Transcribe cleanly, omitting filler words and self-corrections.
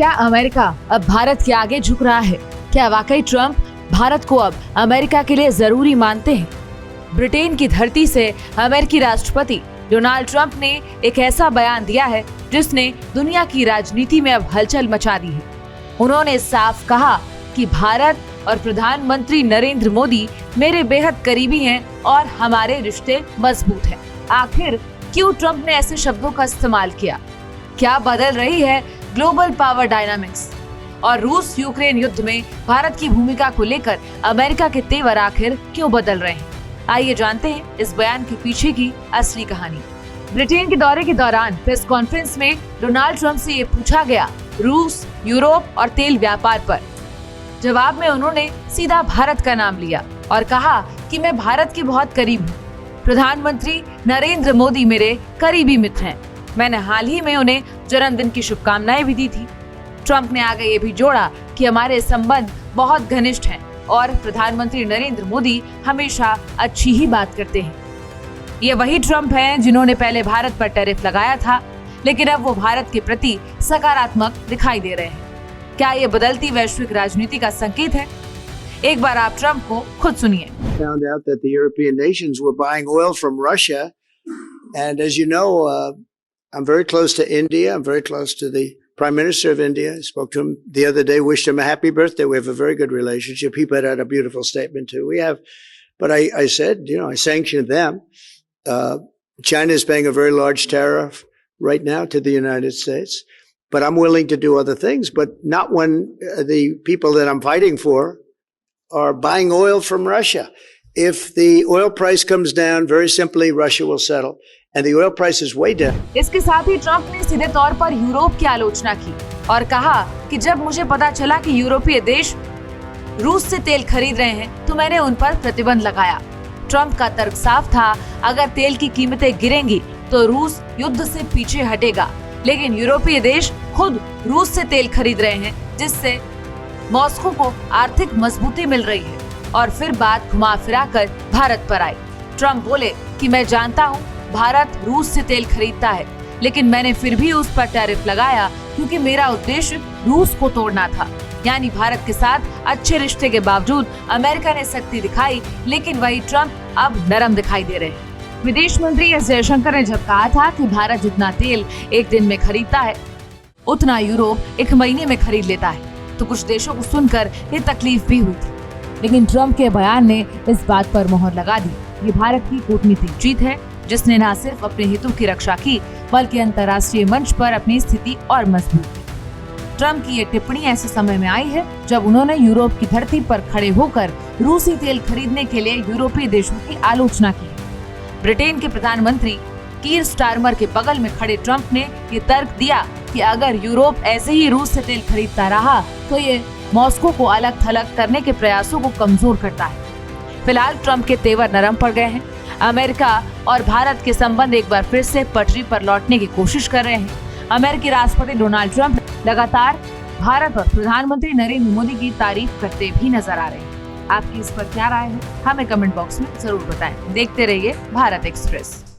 क्या अमेरिका अब भारत के आगे झुक रहा है? क्या वाकई ट्रंप भारत को अब अमेरिका के लिए जरूरी मानते हैं? ब्रिटेन की धरती से अमेरिकी राष्ट्रपति डोनाल्ड ट्रंप ने एक ऐसा बयान दिया है जिसने दुनिया की राजनीति में अब हलचल मचा दी है। उन्होंने साफ कहा कि भारत और प्रधानमंत्री नरेंद्र मोदी मेरे बेहद करीबी हैं और हमारे रिश्ते मजबूत हैं। आखिर क्यों ट्रंप ने ऐसे शब्दों का इस्तेमाल किया? क्या बदल रही है ग्लोबल पावर डायनामिक्स? और रूस यूक्रेन युद्ध में भारत की भूमिका को लेकर अमेरिका के तेवर आखिर क्यों बदल रहे हैं? आइए जानते हैं इस बयान के पीछे की असली कहानी। ब्रिटेन के दौरे के दौरान प्रेस कॉन्फ्रेंस में डोनाल्ड ट्रंप से ये पूछा गया रूस, यूरोप और तेल व्यापार पर। जवाब में उन्होंने सीधा भारत का नाम लिया और कहा कि मैं भारत के बहुत करीब हूँ। प्रधानमंत्री नरेंद्र मोदी मेरे करीबी मित्र हैं। मैंने हाल ही में उन्हें जन्मदिन की शुभकामनाएं भी दी थी। ट्रंप ने आगे ये भी जोड़ा कि हमारे संबंध बहुत घनिष्ठ हैं और प्रधानमंत्री नरेंद्र मोदी हमेशा अच्छी ही बात करते हैं। ये वही ट्रंप हैं जिन्होंने पहले भारत पर टैरिफ लगाया था, लेकिन अब वो भारत के प्रति सकारात्मक दिखाई दे रहे हैं। क्या ये बदलती वैश्विक राजनीति का संकेत है? एक बार आप ट्रंप को खुद सुनिए। Found out that the European nations were buying oil from Russia, and as you know, I'm very close to India. I'm very close to the Prime Minister of India. I spoke to him the other day, wished him a happy birthday. We have a very good relationship. He put out a beautiful statement too. We have, but I said, I sanctioned them. China is paying a very large tariff right now to the United States, but I'm willing to do other things, but not when the people that I'm fighting for are buying oil from Russia. If the oil price comes down, very simply, Russia will settle. And the oil price is way down. इसके साथ ही Trump ने सीधे तौर पर Europe की आलोचना की और कहा कि जब मुझे पता चला कि यूरोपीय देश रूस से तेल खरीद रहे हैं तो मैंने उन पर प्रतिबंध लगाया। ट्रंप का तर्क साफ था, अगर तेल की कीमतें गिरेंगी तो रूस युद्ध से पीछे हटेगा, लेकिन यूरोपीय देश खुद रूस से तेल खरीद रहे हैं, जिससे मॉस्को को आर्थिक मजबूती मिल रही है। और फिर बात घुमा फिरा कर भारत पर आई। ट्रंप बोले कि मैं जानता हूँ भारत रूस से तेल खरीदता है, लेकिन मैंने फिर भी उस पर टैरिफ लगाया क्योंकि मेरा उद्देश्य रूस को तोड़ना था। यानी भारत के साथ अच्छे रिश्ते के बावजूद अमेरिका ने सख्ती दिखाई, लेकिन वही ट्रंप अब नरम दिखाई दे रहे हैं। विदेश मंत्री एस जयशंकर ने जब कहा था कि भारत जितना तेल एक दिन में खरीदता है उतना यूरोप एक महीने में खरीद लेता है, तो कुछ देशों को सुनकर ये तकलीफ भी हुई थी। लेकिन ट्रंप के बयान ने इस बात पर मोहर लगा दी। ये भारत की कूटनीतिक जीत है जिसने न सिर्फ अपने हितों की रक्षा की बल्कि अंतर्राष्ट्रीय मंच पर अपनी स्थिति और मजबूत की। ट्रंप की ये टिप्पणी ऐसे समय में आई है जब उन्होंने यूरोप की धरती पर खड़े होकर रूसी तेल खरीदने के लिए यूरोपीय देशों की आलोचना की। ब्रिटेन के प्रधानमंत्री कीर स्टारमर के बगल में खड़े ट्रंप ने ये तर्क दिया कि अगर यूरोप ऐसे ही रूस से तेल खरीदता रहा तो ये मॉस्को को अलग थलग करने के प्रयासों को कमजोर करता है। फिलहाल ट्रंप के तेवर नरम पड़ गए हैं। अमेरिका और भारत के संबंध एक बार फिर से पटरी पर लौटने की कोशिश कर रहे हैं। अमेरिकी राष्ट्रपति डोनाल्ड ट्रंप लगातार भारत और प्रधानमंत्री नरेंद्र मोदी की तारीफ करते भी नजर आ रहे हैं। आपकी इस पर क्या राय है? हमें कमेंट बॉक्स में जरूर बताएं। देखते रहिए भारत एक्सप्रेस।